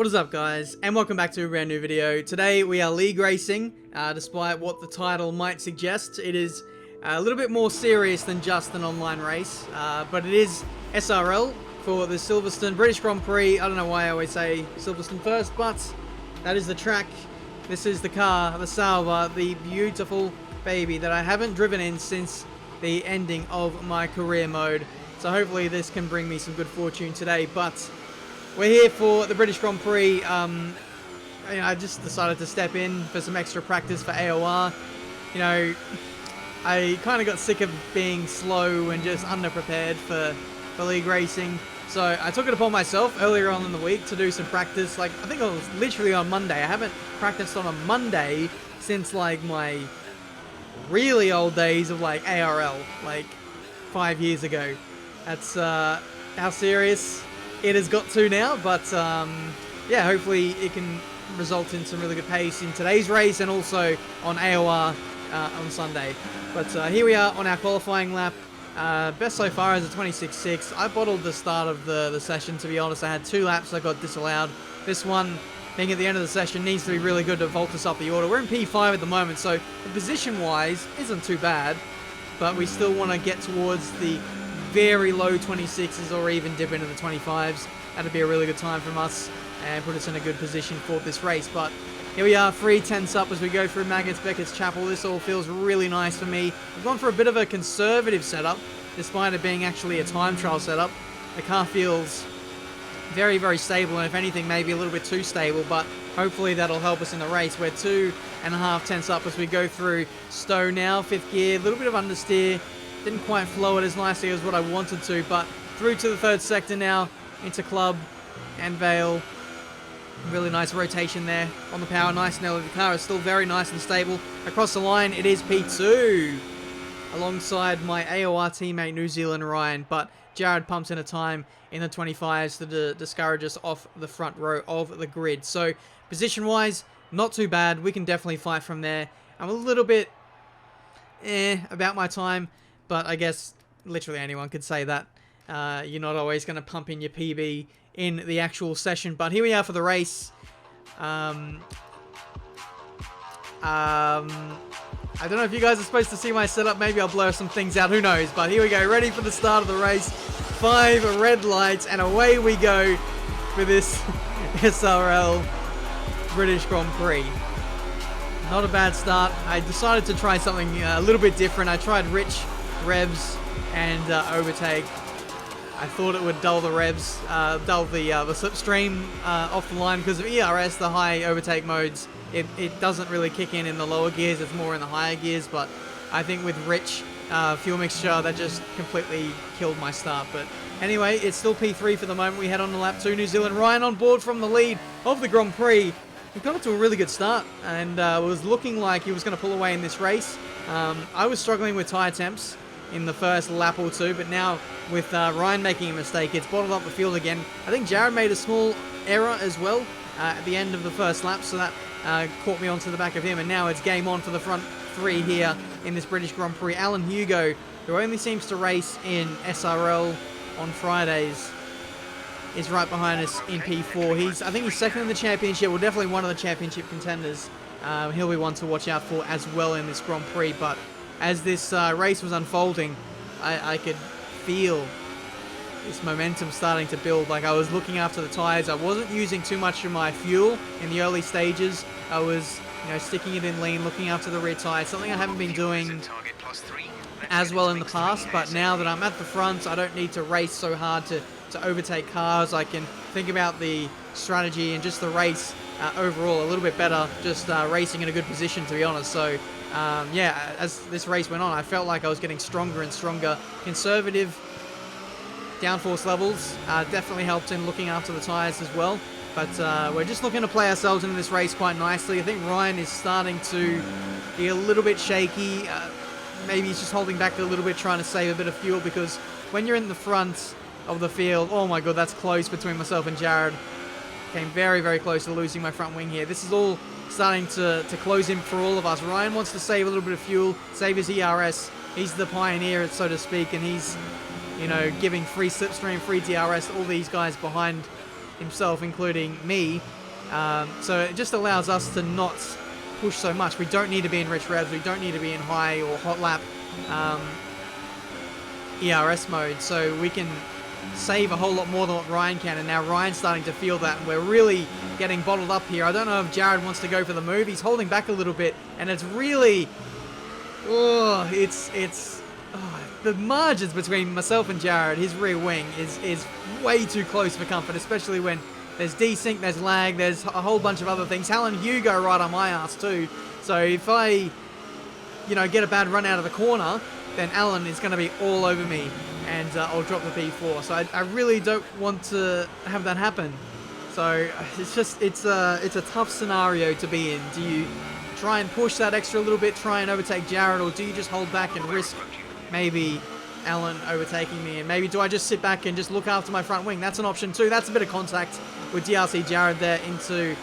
What is up, guys, and welcome back to a brand new video. Today we are league racing. Despite what the title might suggest, it is a little bit more serious than just an online race, but it is SRL for the Silverstone British Grand Prix. I don't know why I always say Silverstone first, but that is the track. This is the car, the Salva, the beautiful baby that I haven't driven in since the ending of my career mode. So hopefully this can bring me some good fortune today, but we're here for the British Grand Prix. I just decided to step in for some extra practice for AOR. You know, I kind of got sick of being slow and just underprepared for league racing. So I took it upon myself earlier on in the week to do some practice. Like, I think it was literally on Monday. I haven't practiced on a Monday since like my really old days of like ARL, like 5 years ago. That's how serious it has got to now, but yeah, hopefully it can result in some really good pace in today's race and also on AOR on Sunday. But here we are on our qualifying lap. Best so far is a 26.6. I bottled the start of the session, to be honest. I had 2 laps that got disallowed. This one, being at the end of the session, needs to be really good to vault us up the order. We're in P5 at the moment, so the position-wise isn't too bad, but we still want to get towards the very low 26s or even dip into the 25s. That'd be a really good time from us and put us in a good position for this race. But here we are, 3/10 up as we go through Maggots Beckett's Chapel. This all feels really nice for me. I've gone for a bit of a conservative setup, despite it being actually a time trial setup. The car feels very, very stable, and if anything, maybe a little bit too stable, but hopefully that'll help us in the race. We're 2.5 tenths up as we go through Stowe now, 5th gear, a little bit of understeer. Didn't quite flow it as nicely as what I wanted to, but through to the 3rd sector now, into Club and Vale. Really nice rotation there on the power, nice and early. The car is still very nice and stable. Across the line, it is P2, alongside my AOR teammate New Zealand Ryan, but Jared pumps in a time in the 25s to discourage us off the front row of the grid. So, position-wise, not too bad. We can definitely fight from there. I'm a little bit about my time, but I guess literally anyone could say that. You're not always going to pump in your PB in the actual session, but here we are for the race. I don't know if you guys are supposed to see my setup. Maybe I'll blur some things out. Who knows? But here we go. Ready for the start of the race. 5 red lights, and away we go for this SRL British Grand Prix. Not a bad start. I decided to try something a little bit different. I tried rich revs and overtake. I thought it would dull the revs, dull the slipstream off the line because of ERS, the high overtake modes. It doesn't really kick in the lower gears, it's more in the higher gears, but I think with rich fuel mixture, that just completely killed my start. But anyway, it's still P3 for the moment. We head on to lap 2. New Zealand Ryan on board from the lead of the Grand Prix. He got it to a really good start and was looking like he was going to pull away in this race. I was struggling with tyre temps in the first lap or two, but now with Ryan making a mistake, it's bottled up the field again. I think Jared made a small error as well at the end of the first lap, so that caught me onto the back of him, and now it's game on for the front 3 here in this British Grand Prix. Alan Hugo, who only seems to race in SRL on Fridays, is right behind us in P4. I think he's 2nd in the championship, well, definitely one of the championship contenders. He'll be one to watch out for as well in this Grand Prix, but as this race was unfolding, I could feel this momentum starting to build. Like, I was looking after the tyres. I wasn't using too much of my fuel in the early stages. I was, sticking it in lean, looking after the rear tyres, something I haven't been doing as well in the past. But now that I'm at the front, I don't need to race so hard to overtake cars. I can think about the strategy and just the race overall a little bit better, just racing in a good position, to be honest. So yeah, as this race went on, I felt like I was getting stronger and stronger. Conservative downforce levels definitely helped in looking after the tyres as well. But we're just looking to play ourselves into this race quite nicely. I think Ryan is starting to be a little bit shaky. Maybe he's just holding back a little bit, trying to save a bit of fuel, because when you're in the front of the field, oh my god, that's close between myself and Jared. Came very, very close to losing my front wing here. This is all starting to close in for all of us. Ryan wants to save a little bit of fuel, save his ERS. He's the pioneer, so to speak, and he's, giving free slipstream, free DRS to all these guys behind himself, including me. So it just allows us to not push so much. We don't need to be in rich revs. We don't need to be in high or hot lap ERS mode. So we can save a whole lot more than what Ryan can. And now Ryan's starting to feel that. And we're really getting bottled up here. I don't know if Jared wants to go for the move. He's holding back a little bit. And it's really... Oh, the margins between myself and Jared, his rear wing, is way too close for comfort, especially when there's desync, there's lag, there's a whole bunch of other things. Hal and Hugo right on my ass too. So if I, get a bad run out of the corner, then Alan is going to be all over me, and I'll drop the P4. So I really don't want to have that happen. So it's a tough scenario to be in. Do you try and push that extra little bit, try and overtake Jared, or do you just hold back and risk maybe Alan overtaking me? And maybe do I just sit back and just look after my front wing? That's an option too. That's a bit of contact with DRC Jared there into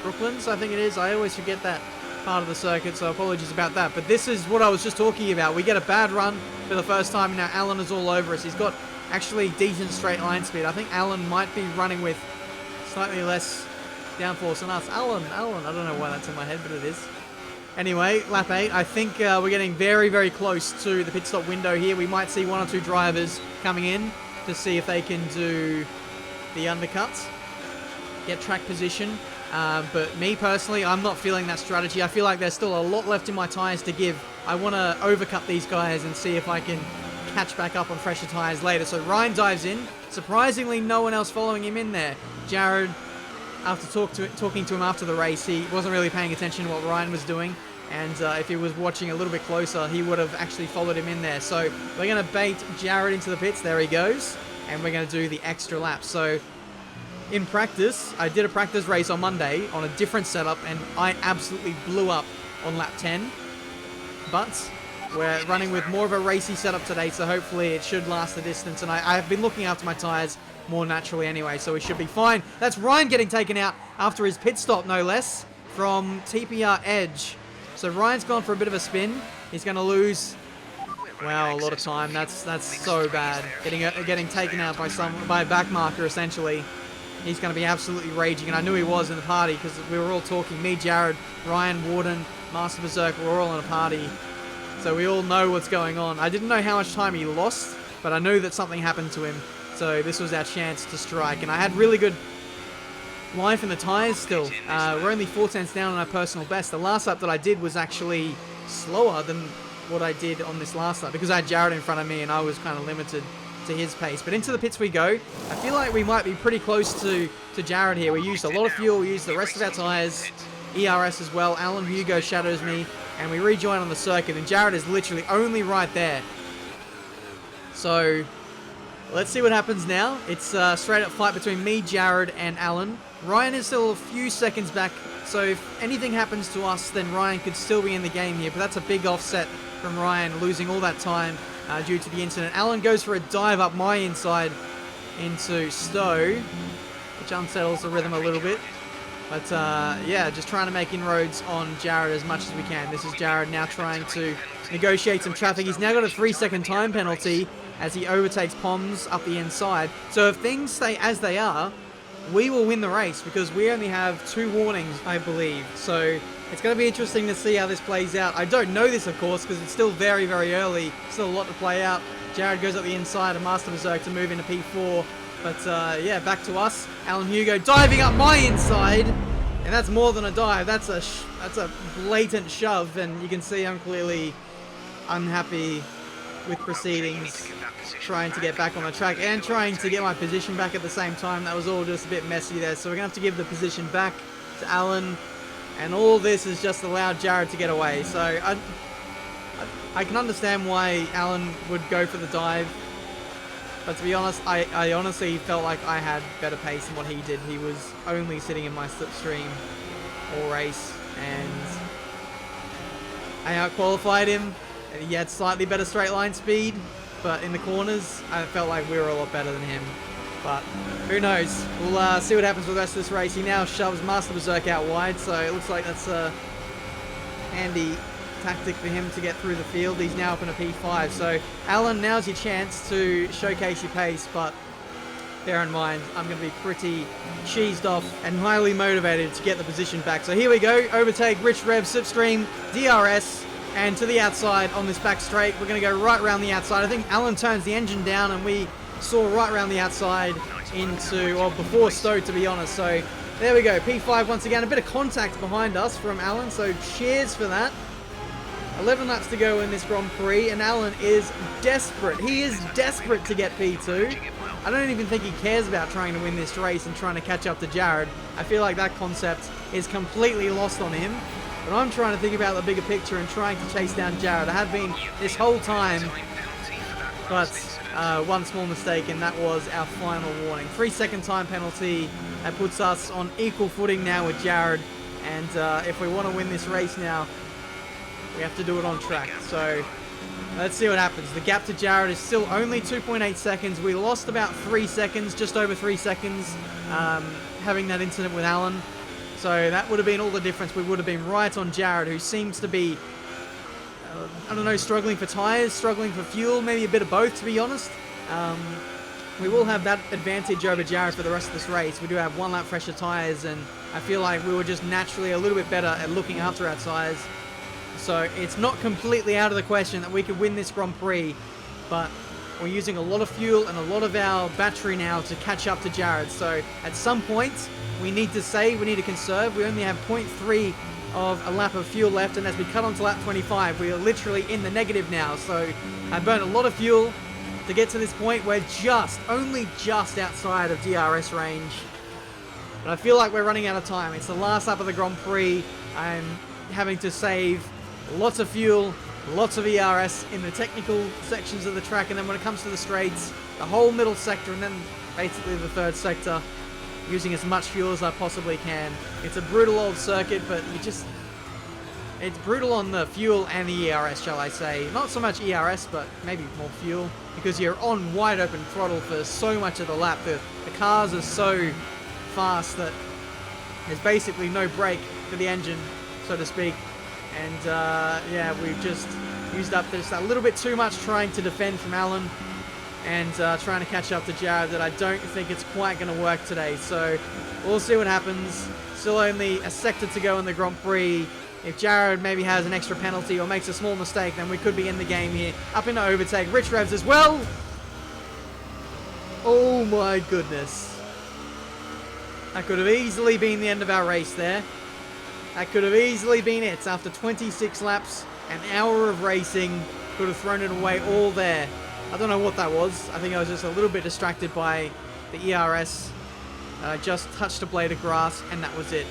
Brooklands, I think it is. I always forget that part of the circuit, so apologies about that. But this is what I was just talking about. We get a bad run for the first time. Now Alan is all over us. He's got actually decent straight line speed. I think Alan might be running with slightly less downforce than us. Alan, I don't know why that's in my head, but it is. Anyway, lap 8. I think we're getting very, very close to the pit stop window here. We might see 1 or 2 drivers coming in to see if they can do the undercuts, get track position. But me personally, I'm not feeling that strategy. I feel like there's still a lot left in my tyres to give. I want to overcut these guys and see if I can catch back up on fresher tyres later. So Ryan dives in. Surprisingly, no one else following him in there. Jared, after talking to him after the race, he wasn't really paying attention to what Ryan was doing. And if he was watching a little bit closer, he would have actually followed him in there. So we're going to bait Jared into the pits. There he goes. And we're going to do the extra lap. So in practice, I did a practice race on Monday on a different setup, and I absolutely blew up on lap 10. But we're running with more of a racy setup today, so hopefully it should last the distance. And I've been looking after my tyres more naturally anyway, so we should be fine. That's Ryan getting taken out after his pit stop, no less, from TPR Edge. So Ryan's gone for a bit of a spin. He's going to lose, wow, a lot of time. That's so bad. Getting taken out by a back marker, essentially. He's going to be absolutely raging, and I knew he was in the party because we were all talking. Me, Jared, Ryan, Warden, Master Berserk, we're all in a party. So we all know what's going on. I didn't know how much time he lost, but I knew that something happened to him. So this was our chance to strike, and I had really good life in the tyres still. We're only 4/10 down on our personal best. The last lap that I did was actually slower than what I did on this last lap because I had Jared in front of me and I was kind of limited to his pace. But into the pits we go. I feel like we might be pretty close to Jared here. We used a lot of fuel, we used the rest of our tyres, ERS as well. Alan Hugo shadows me, and we rejoin on the circuit, and Jared is literally only right there. So let's see what happens now. It's a straight up fight between me, Jared, and Alan. Ryan is still a few seconds back, so if anything happens to us, then Ryan could still be in the game here, but that's a big offset from Ryan, losing all that time due to the incident. Alan goes for a dive up my inside into Stowe, which unsettles the rhythm a little bit. But yeah, just trying to make inroads on Jared as much as we can. This is Jared now trying to negotiate some traffic. He's now got a 3-second time penalty as he overtakes Poms up the inside. So if things stay as they are, we will win the race because we only have 2 warnings, I believe. So it's going to be interesting to see how this plays out. I don't know this, of course, because it's still very, very early. Still a lot to play out. Jared goes up the inside of Master Berserk to move into P4. But yeah, back to us. Alan Hugo diving up my inside. And that's more than a dive. That's a blatant shove. And you can see I'm clearly unhappy with proceedings. Trying to get back on the track and trying to get my position back at the same time. That was all just a bit messy there. So we're going to have to give the position back to Alan. And all this has just allowed Jared to get away. So I can understand why Alan would go for the dive. But to be honest, I honestly felt like I had better pace than what he did. He was only sitting in my slipstream all race. And I out-qualified him. He had slightly better straight line speed. But in the corners, I felt like we were a lot better than him. But who knows? We'll see what happens with the rest of this race. He now shoves Master Berserk out wide, so it looks like that's a handy tactic for him to get through the field. He's now up in a P5. So Alan, now's your chance to showcase your pace, but bear in mind, I'm going to be pretty cheesed off and highly motivated to get the position back. So here we go. Overtake, Rich Rev, Slipstream, DRS, and to the outside on this back straight. We're going to go right around the outside. I think Alan turns the engine down, and we saw right around the outside into, well, before Stowe, to be honest. So there we go. P5 once again. A bit of contact behind us from Alan, so cheers for that. 11 laps to go in this Grand Prix, and Alan is desperate. He is desperate to get P2. I don't even think he cares about trying to win this race and trying to catch up to Jared. I feel like that concept is completely lost on him. But I'm trying to think about the bigger picture and trying to chase down Jared. I have been this whole time, but one small mistake, and that was our final warning. 3-second time penalty. That puts us on equal footing now with Jared. And if we want to win this race now, we have to do it on track. So let's see what happens. The gap to Jared is still only 2.8 seconds. We lost about 3 seconds, just over 3 seconds, having that incident with Alan. So that would have been all the difference. We would have been right on Jared, who seems to be, I don't know, struggling for tyres, struggling for fuel, maybe a bit of both, to be honest. We will have that advantage over Jared for the rest of this race. We do have 1 lap fresher tyres, and I feel like we were just naturally a little bit better at looking after our tyres. So it's not completely out of the question that we could win this Grand Prix, but we're using a lot of fuel and a lot of our battery now to catch up to Jared. So at some point, we need to save, we need to conserve. We only have 0.3 of a lap of fuel left, and as we cut onto lap 25, we are literally in the negative now. So I burned a lot of fuel to get to this point. We're only just outside of DRS range. But I feel like we're running out of time. It's the last lap of the Grand Prix. I'm having to save lots of fuel, lots of ERS in the technical sections of the track, and then when it comes to the straights, the whole middle sector, and then basically the third sector, using as much fuel as I possibly can. It's a brutal old circuit, but it's brutal on the fuel and the ERS, shall I say. Not so much ERS, but maybe more fuel, because you're on wide open throttle for so much of the lap. The cars are so fast that there's basically no brake for the engine, so to speak. And yeah, we've just used up just a little bit too much trying to defend from Alan and trying to catch up to Jared, that I don't think it's quite going to work today. So we'll see what happens. Still only a sector to go in the Grand Prix. If Jared maybe has an extra penalty or makes a small mistake, then we could be in the game here. Up into overtake. Rich Revs as well. Oh my goodness. That could have easily been the end of our race there. That could have easily been it. After 26 laps, an hour of racing, could have thrown it away all there. I don't know what that was. I think I was just a little bit distracted by the ERS. Just touched a blade of grass, and that was it.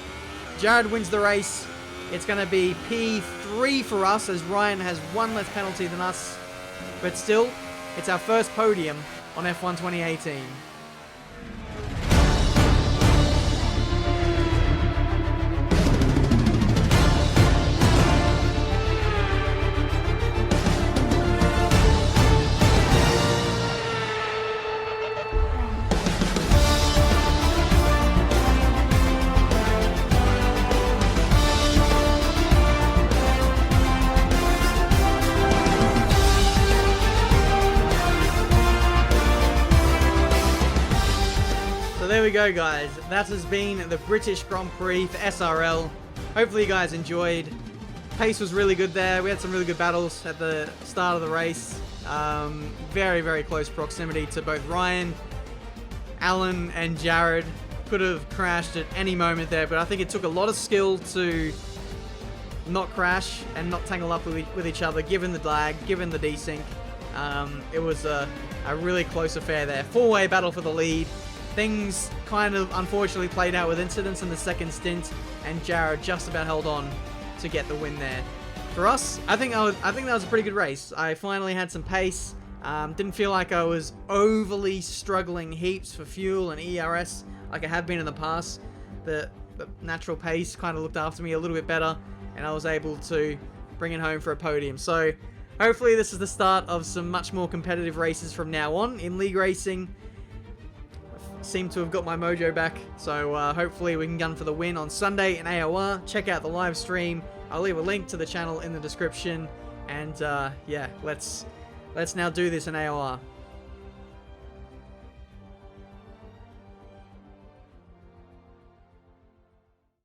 Jared wins the race. It's going to be P3 for us, as Ryan has 1 less penalty than us. But still, it's our first podium on F1 2018. There we go, guys. That has been the British Grand Prix for SRL. Hopefully you guys enjoyed. Pace was really good there. We had some really good battles at the start of the race. Very, very close proximity to both Ryan, Alan, and Jared. Could have crashed at any moment there, but I think it took a lot of skill to not crash and not tangle up with each other, given the lag, given the desync. It was a really close affair there. 4-way battle for the lead. Things kind of unfortunately played out with incidents in the second stint, and Jared just about held on to get the win there. For us, I think that was a pretty good race. I finally had some pace. Didn't feel like I was overly struggling heaps for fuel and ERS like I have been in the past. The natural pace kind of looked after me a little bit better, and I was able to bring it home for a podium. So hopefully this is the start of some much more competitive races from now on in league racing. Seem to have got my mojo back, so hopefully we can gun for the win on Sunday in AOR. Check out the live stream. I'll leave a link to the channel in the description, and yeah, let's now do this in AOR.